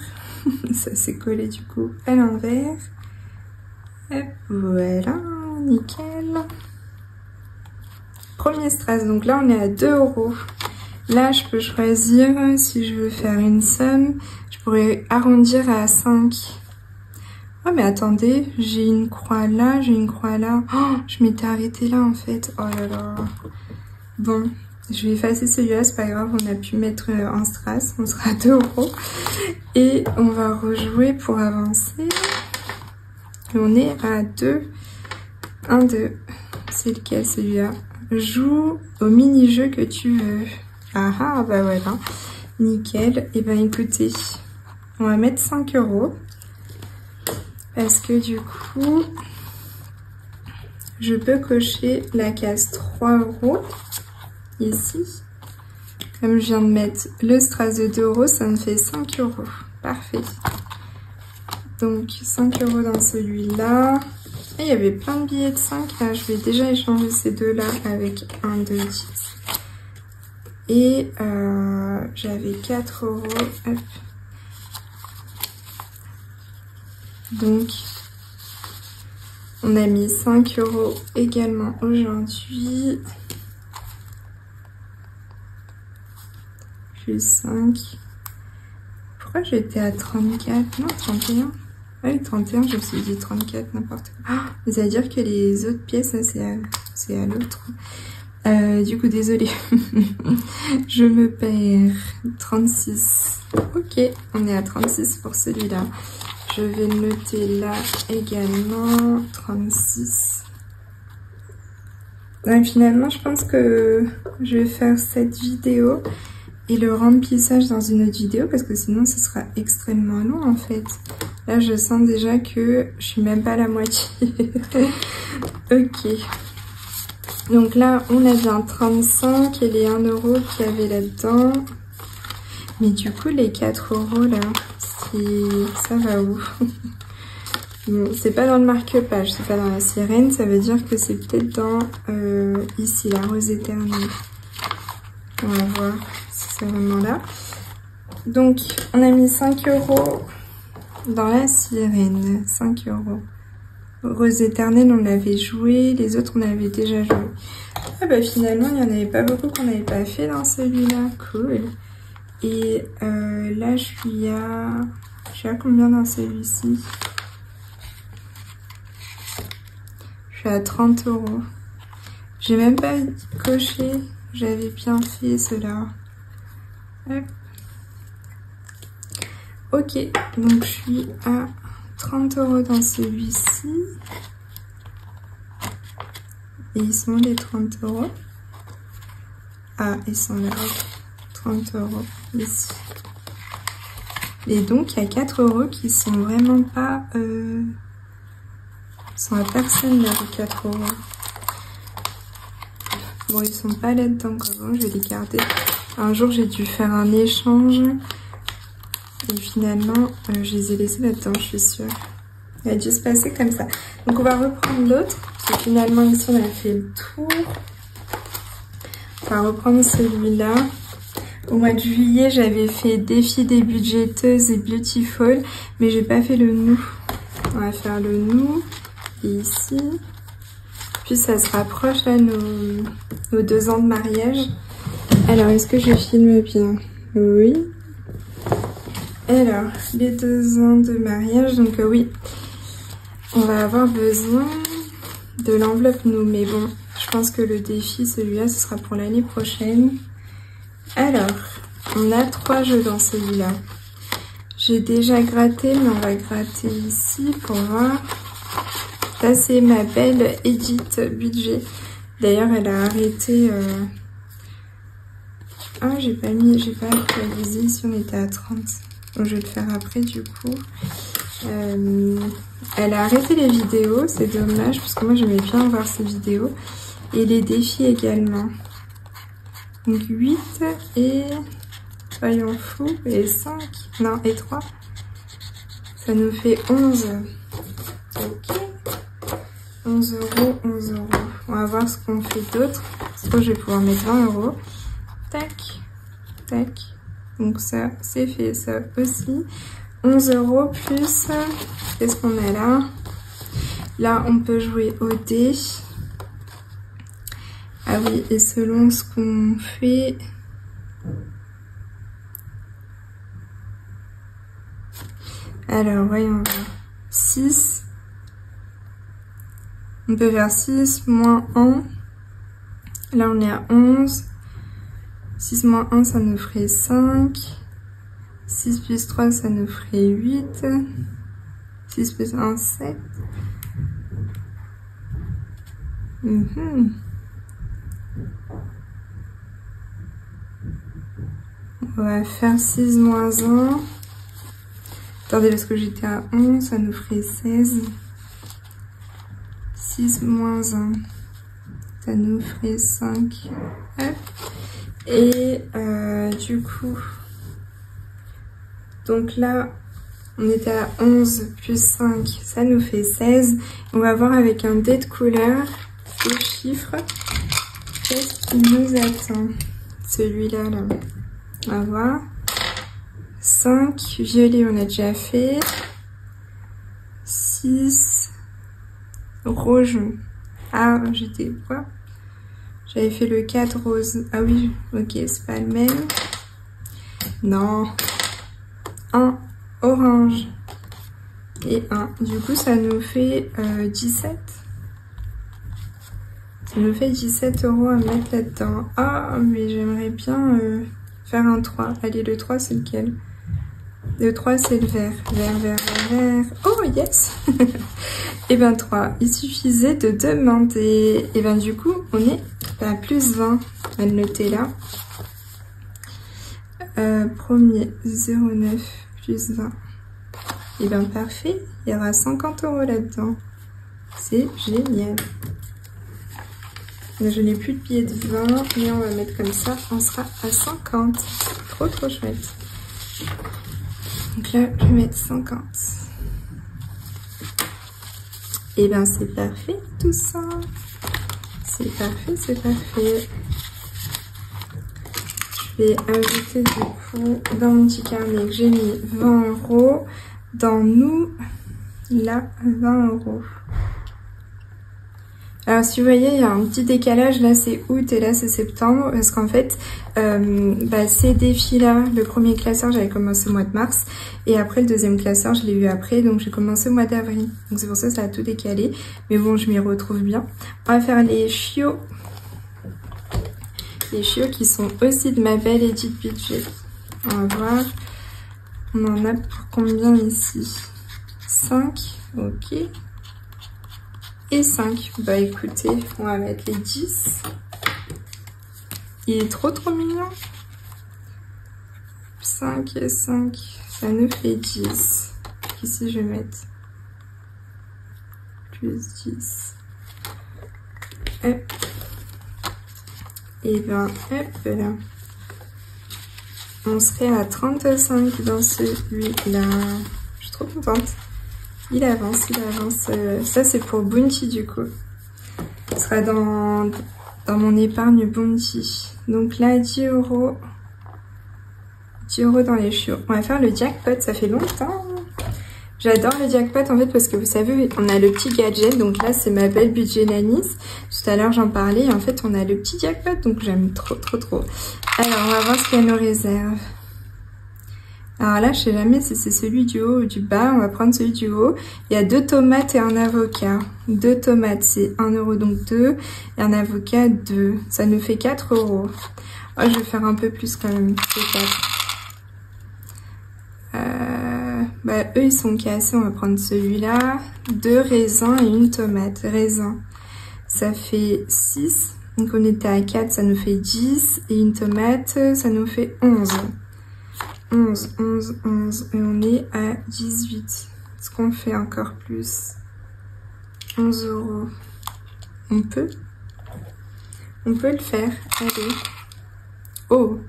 Ça s'est collé du coup à l'envers. Hop, voilà, nickel. Premier strass, donc là on est à 2 €. Là je peux choisir si je veux faire une somme. Je pourrais arrondir à 5. Oh mais attendez, j'ai une croix là, j'ai une croix là. Oh, je m'étais arrêtée là en fait. Oh là là. Bon, je vais effacer celui-là, c'est pas grave, on a pu mettre un strass, on sera à 2 €. Et on va rejouer pour avancer. Et on est à 2. 1, 2. C'est lequel celui-là? Joue au mini-jeu que tu veux. Ah ah, bah voilà. Nickel. Et ben écoutez, on va mettre 5 €. Parce que du coup, je peux cocher la case 3 € ici. Comme je viens de mettre le strass de 2 €, ça me fait 5 €. Parfait. Donc 5 € dans celui-là. Et il y avait plein de billets de 5 là. Je vais déjà échanger ces deux-là avec un de 10. Et j'avais 4 €. Hop. Donc on a mis 5 € également aujourd'hui. Plus 5. Pourquoi j'étais à 34? Non, 31. Ah oui, 31, je me suis dit 34, n'importe quoi. Ah, ça veut dire que les autres pièces, c'est à l'autre. Du coup, désolée. Je me perds. 36. Ok, on est à 36 pour celui-là. Je vais le noter là également. 36. Ouais, finalement, je pense que je vais faire cette vidéo et le remplissage dans une autre vidéo parce que sinon, ce sera extrêmement long en fait. Là, je sens déjà que je suis même pas à la moitié. Ok. Donc là, on a bien 35 et les 1 euro qu'il y avait là-dedans. Mais du coup, les 4 euros là, ça va où? Bon, c'est pas dans le marque-page, c'est pas dans la sirène, ça veut dire que c'est peut-être dans ici, la rose éternelle. On va voir si c'est vraiment là. Donc, on a mis 5 euros dans la sirène, 5 euros. Rose éternelle, on l'avait joué, les autres on avait déjà joué. Ah bah finalement, il n'y en avait pas beaucoup qu'on n'avait pas fait dans celui-là, cool. Et là, je suis à combien dans celui-ci? Je suis à 30 euros. J'ai même pas coché, j'avais bien fait cela. Hop. Ok, donc je suis à 30 euros dans celui-ci. Et ils sont les 30 euros. Ah, ils sont là. 30 euros ici. Et donc, il y a 4 euros qui sont vraiment pas... sont à personne là, les 4 euros. Bon, ils sont pas là-dedans quand même, je vais les garder. Un jour, j'ai dû faire un échange. Et finalement, je les ai laissés là-dedans, je suis sûre. Il a dû se passer comme ça. Donc, on va reprendre l'autre. Et finalement, ici, on a fait le tour. On va reprendre celui-là. Au mois de juillet, j'avais fait défi des budgéteuses et beautiful. Mais j'ai pas fait le nous. On va faire le nous. Et ici. Puis, ça se rapproche, là, nos 2 ans de mariage. Alors, est-ce que je filme bien? Oui. Alors, les 2 ans de mariage, donc oui, on va avoir besoin de l'enveloppe nous, mais bon, je pense que le défi, celui-là, ce sera pour l'année prochaine. Alors, on a 3 jeux dans celui-là. J'ai déjà gratté, mais on va gratter ici pour voir. Là, c'est ma belle Edith Budget. D'ailleurs, elle a arrêté... Ah, j'ai pas actualisé, ici on était à 30. Donc je vais le faire après du coup. Elle a arrêté les vidéos, c'est dommage parce que moi j'aimais bien voir ses vidéos. Et les défis également. Donc 8 et... Soyons fous, et 5. Non, et 3. Ça nous fait 11. Ok. 11 euros, 11 euros. On va voir ce qu'on fait d'autre. Parce que je vais pouvoir mettre 20 euros. Tac, tac. Donc ça, c'est fait, ça aussi. 11 euros plus... Qu'est-ce qu'on a là? Là, on peut jouer au dé. Ah oui, et selon ce qu'on fait... Alors, voyons voir. 6. On peut faire 6 moins 1. Là, on est à 11. 6 moins 1, ça nous ferait 5. 6 plus 3, ça nous ferait 8. 6 plus 1, 7. On va faire 6 moins 1. Attendez, parce que j'étais à 11, ça nous ferait 16. 6 moins 1, ça nous ferait 5. Hop. Et du coup, donc là, on était à 11 plus 5, ça nous fait 16. On va voir avec un dé de couleur, les chiffres, qu'est-ce qui nous attend. Celui-là, là. On va voir. 5, violet, on a déjà fait. 6, rouge. Ah, j'étais quoi? J'avais fait le 4 rose. Ah oui, ok, c'est pas le même. Non. 1 orange. Et 1. Du coup, ça nous fait 17. Ça nous fait 17 € à mettre là-dedans. Ah, mais j'aimerais bien faire un 3. Allez, le 3, c'est lequel? Le 3, c'est le vert. Vert, vert, vert, vert. Oh, yes. Et ben 3. Il suffisait de demander. Et ben du coup, on est à plus 20. On va le noter là. Premier, 0,9 plus 20. Et ben parfait. Il y aura 50 € là-dedans. C'est génial. Je n'ai plus de billets de 20, mais on va mettre comme ça, on sera à 50. Trop trop chouette. Donc là, je vais mettre 50. Et bien c'est parfait tout ça. C'est parfait, c'est parfait. Je vais ajouter du coup dans mon petit carnet que j'ai mis 20 €. Dans nous, là, 20 €. Alors si vous voyez, il y a un petit décalage, là c'est août et là c'est septembre, parce qu'en fait, ces défis-là, le premier classeur, j'avais commencé au mois de mars, et après le deuxième classeur, je l'ai eu après, donc j'ai commencé au mois d'avril. Donc c'est pour ça que ça a tout décalé, mais bon, je m'y retrouve bien. On va faire les chiots. Les chiots qui sont aussi de ma belle Edith Budget. On va voir, on en a pour combien ici? 5, ok. Et 5. Bah écoutez, on va mettre les 10. Il est trop mignon. 5 et 5, ça nous fait 10. Ici je vais mettre plus 10. Hop. Et ben hop là. On serait à 35 dans celui-là. Je suis trop contente. Il avance, il avance. Ça, c'est pour Bounty, du coup. Ce sera dans mon épargne Bounty. Donc là, 10 €. 10 € dans les chiots. On va faire le jackpot, ça fait longtemps. J'adore le jackpot, en fait, parce que vous savez, on a le petit gadget. Donc là, c'est ma belle budget Nanis. Tout à l'heure, j'en parlais. Et en fait, on a le petit jackpot. Donc j'aime trop, trop, trop. Alors, on va voir ce qu'il y a nos réserves. Alors là, je sais jamais si c'est celui du haut ou du bas. On va prendre celui du haut. Il y a 2 tomates et un avocat. 2 tomates, c'est 1 €, donc 2. Et un avocat, 2. Ça nous fait 4 €. Oh, je vais faire un peu plus quand même. C'est 4. Eux, ils sont cassés. On va prendre celui-là. 2 raisins et une tomate. Raisin, ça fait 6. Donc on était à 4, ça nous fait 10. Et une tomate, ça nous fait 11. 11, 11, 11, et on est à 18. Est-ce qu'on fait encore plus? 11 €. On peut le faire. Allez. Oh!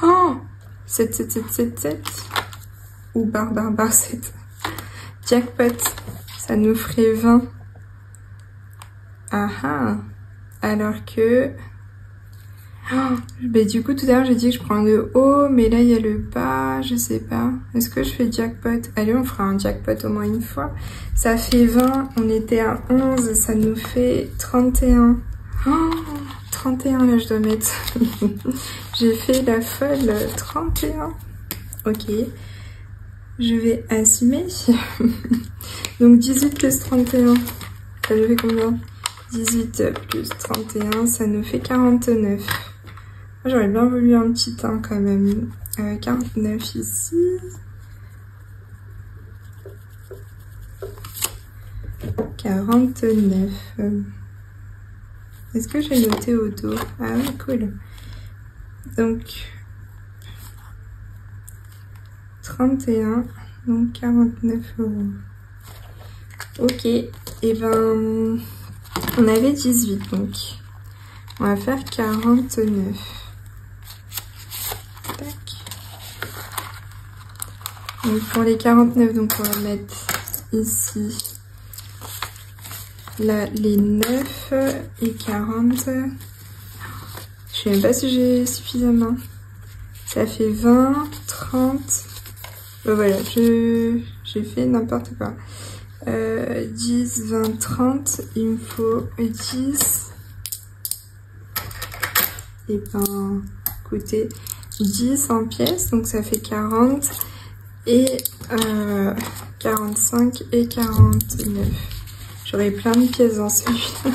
Oh! 7, 7, 7, 7, 7. Ou bar, 7. Jackpot. Ça nous ferait 20. Ah ah! Alors que... Oh, du coup, tout à l'heure, j'ai dit que je prends le haut, mais là, il y a le bas, je sais pas. Est-ce que je fais jackpot? Allez, on fera un jackpot au moins une fois. Ça fait 20, on était à 11, ça nous fait 31. Oh, 31, là, je dois mettre. J'ai fait la folle 31. Ok, je vais assumer. Donc, 18 plus 31, ça nous fait combien? 18 plus 31, ça nous fait 49. J'aurais bien voulu un petit 1 quand même. 49 ici. « 49. Est-ce que j'ai noté au dos? Ah oui, cool. Donc, 31, donc 49 €. Ok, et ben, on avait 18, donc on va faire 49. Tac. Donc pour les 49, donc on va mettre ici là les 9 et 40. Je sais même pas si j'ai suffisamment. Ça fait 20, 30. Voilà, j'ai fait n'importe quoi. 10, 20, 30. Il me faut 10. Et ben, écoutez, 10 en pièces, donc ça fait 40. Et 45 et 49. J'aurais plein de pièces dans celui-là.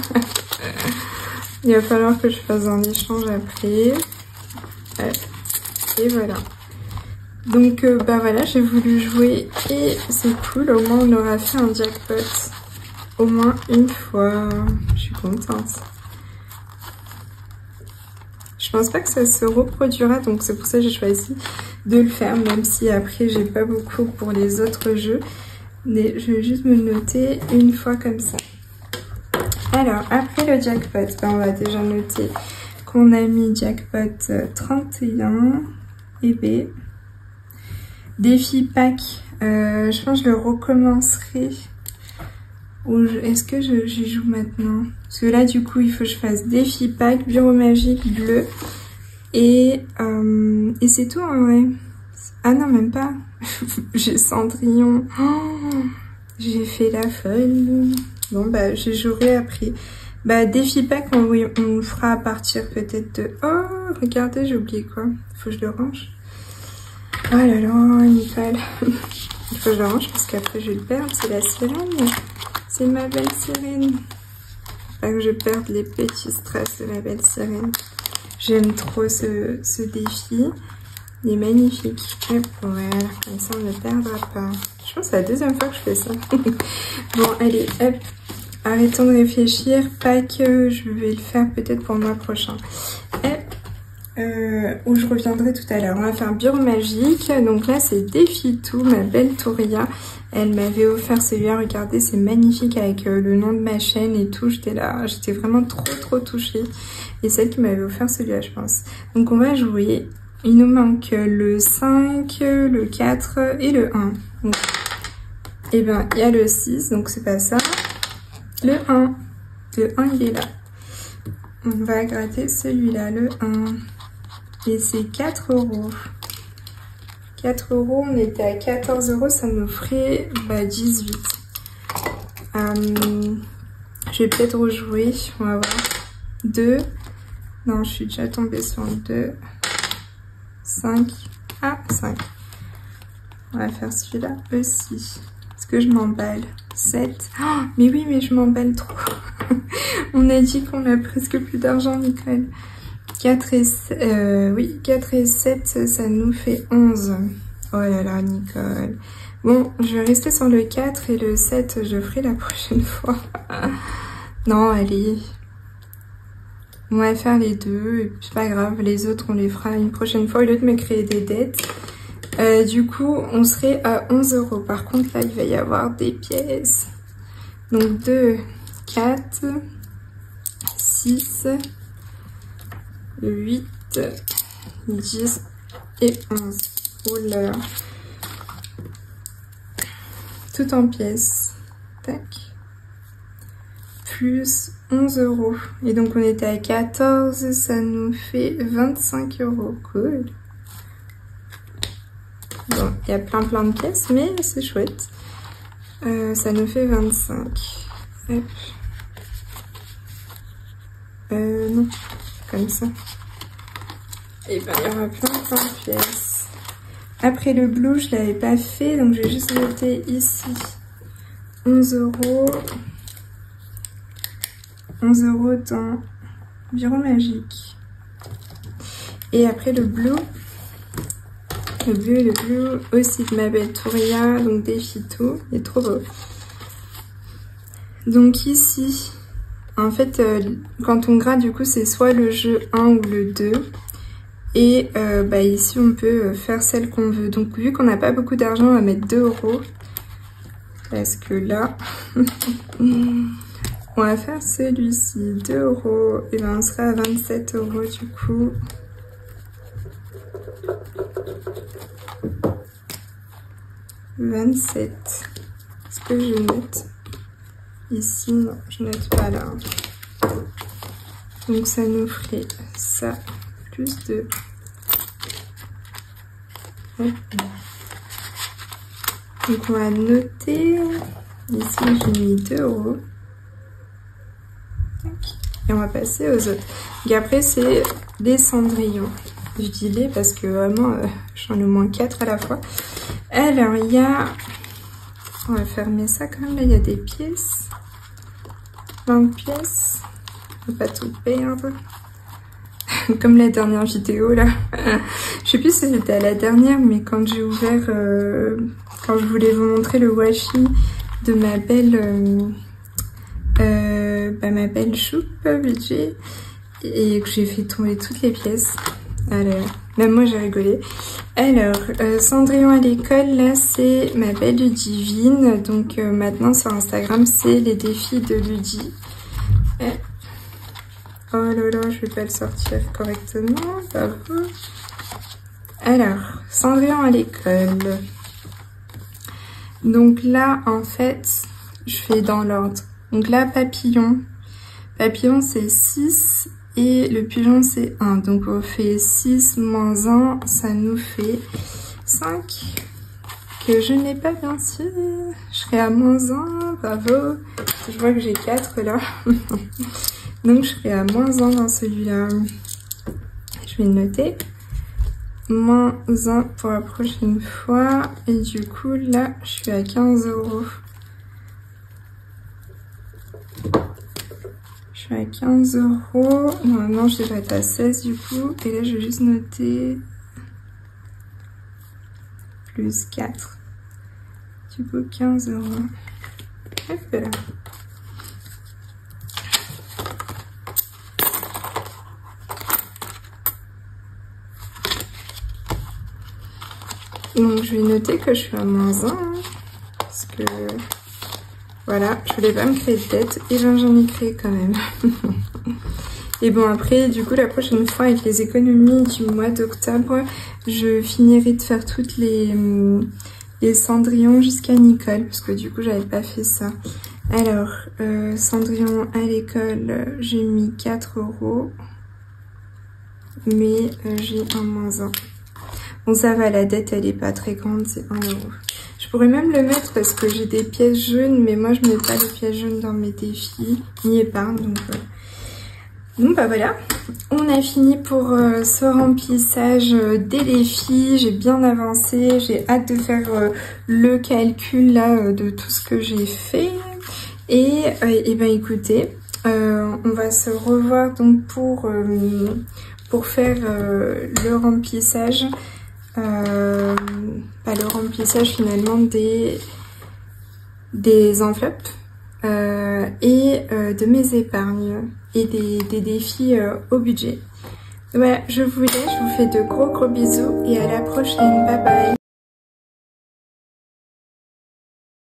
Il va falloir que je fasse un échange après. Et voilà. Donc bah voilà, j'ai voulu jouer et c'est cool, au moins on aura fait un jackpot. Au moins une fois. Je suis contente. Je pense pas que ça se reproduira, donc c'est pour ça que j'ai choisi de le faire, même si après j'ai pas beaucoup pour les autres jeux. Mais je vais juste me le noter une fois comme ça. Alors, après le jackpot, ben, on va déjà noter qu'on a mis jackpot 31 et B. Défi pack, je pense que je le recommencerai. Ou est-ce que j'y joue maintenant? Parce que là, du coup, il faut que je fasse défi pack, bureau magique, bleu. Et c'est tout en vrai. Ah non, même pas. J'ai Cendrillon. Oh, j'ai fait la folle. Bon, bah, je jouerai après. Bah, défi pack, on le fera à partir peut-être de... Oh, regardez, j'ai oublié quoi. Faut que je le range. Oh là là, Nicole. Il faut que je le range parce qu'après je vais le perdre. C'est la sirène. C'est ma belle sirène. Pas que je perde les petits stress de la belle sirène. J'aime trop ce défi. Il est magnifique. Hop, voilà, comme ça on ne perdra pas. Je pense que c'est la deuxième fois que je fais ça. Bon, allez, hop. Arrêtons de réfléchir. Pack, je vais le faire peut-être pour le mois prochain. Hop. Où je reviendrai tout à l'heure. On va faire bureau magique. Donc là, c'est Défi Tout, ma belle Touria. Elle m'avait offert celui-là. Regardez, c'est magnifique avec le nom de ma chaîne et tout. J'étais là, j'étais vraiment trop touchée. Et celle qui m'avait offert celui-là, je pense. Donc on va jouer. Il nous manque le 5, le 4 et le 1. Donc, et bien, il y a le 6, donc c'est pas ça. Le 1. Le 1, il est là. On va gratter celui-là, le 1. Et c'est 4 €. 4 €, on était à 14 €, ça nous ferait 18. Je vais peut-être rejouer, on va voir. 2. Non, je suis déjà tombée sur le 2. 5. Ah, 5. On va faire celui-là aussi. Est-ce que je m'emballe? 7. Oh, mais oui, mais je m'emballe trop. On a dit qu'on a presque plus d'argent, Nicole. 4 et 7, ça nous fait 11. Oh là là, Nicole. Bon, je vais rester sur le 4 et le 7, je ferai la prochaine fois. Non, allez. On va faire les deux, et c'est pas grave, les autres on les fera une prochaine fois au lieu de me créer des dettes. Du coup, on serait à 11 €. Par contre, là, il va y avoir des pièces. Donc 2, 4, 6, 8, 10 et 11. Oula. Tout en pièces. Tac. Plus 11 €. Et donc on était à 14, ça nous fait 25 €. Cool. Bon, il y a plein de pièces, mais c'est chouette. Ça nous fait 25. Hop. Non, comme ça. Et ben il y aura plein de pièces. Après le blue, je l'avais pas fait, donc je vais juste noter ici 11 €. 11 € dans bureau magique. Et après le bleu aussi de ma belle Touria, donc Défi Tout, il est trop beau. Donc ici, en fait, quand on gratte, du coup, c'est soit le jeu 1 ou le 2. Et ici, on peut faire celle qu'on veut. Donc vu qu'on n'a pas beaucoup d'argent, on va mettre 2 €. Parce que là... On va faire celui-ci, 2 €, et ben on sera à 27 € du coup. « 27 ». Est-ce que je note? Ici, non, je note pas là. Donc ça nous ferait ça, plus 2. Donc on va noter, ici j'ai mis 2 €. Et on va passer aux autres. Et après, c'est des Cendrillons. Je dis les parce que vraiment, j'en ai au moins 4 à la fois. Alors, il y a... On va fermer ça quand même. Là, il y a des pièces. 20 pièces. faut pas tout perdre. Comme la dernière vidéo là. Je sais plus si c'était à la dernière, mais quand j'ai ouvert, quand je voulais vous montrer le washi de ma belle choupe budget, et que j'ai fait tomber toutes les pièces. Alors, même moi j'ai rigolé. Alors, Cendrillon à l'école, là c'est ma belle Ludivine. Donc maintenant sur Instagram c'est les défis de Ludi. Oh là là, je vais pas le sortir correctement, bravo. Alors, Cendrillon à l'école. Donc là, en fait, je fais dans l'ordre. Donc là, papillon. Papillon, c'est 6 et le pigeon, c'est 1. Donc on fait 6 moins 1, ça nous fait 5. Que je n'ai pas bien su. Je serai à moins 1, bravo. Je vois que j'ai 4 là. Donc je serai à moins 1 dans celui-là. Je vais le noter. Moins 1 pour la prochaine fois. Et du coup là je suis à 15 €. Je suis à 15 €. Normalement je devrais être à 16 du coup. Et là je vais juste noter plus 4. Du coup 15 €. Hop là. Donc je vais noter que je suis à moins 1, hein, parce que voilà, je voulais pas me créer de dette, et ben j'en ai créé quand même. Et bon après, du coup la prochaine fois avec les économies du mois d'octobre, je finirai de faire toutes les cendrillons jusqu'à Nicole, parce que du coup j'avais pas fait ça. Alors, Cendrillon à l'école, j'ai mis 4 €, mais j'ai un moins 1. Bon ça va, la dette elle est pas très grande, c'est 1 €. Je pourrais même le mettre parce que j'ai des pièces jaunes, mais moi je mets pas de pièces jaunes dans mes défis, ni épargne, donc bah voilà. On a fini pour ce remplissage des défis, j'ai bien avancé, j'ai hâte de faire le calcul là de tout ce que j'ai fait. Et ben écoutez, on va se revoir donc pour faire le remplissage. Le remplissage finalement des enveloppes et de mes épargnes et des défis au budget. Voilà, je vous laisse, je vous fais de gros bisous et à la prochaine, bye bye.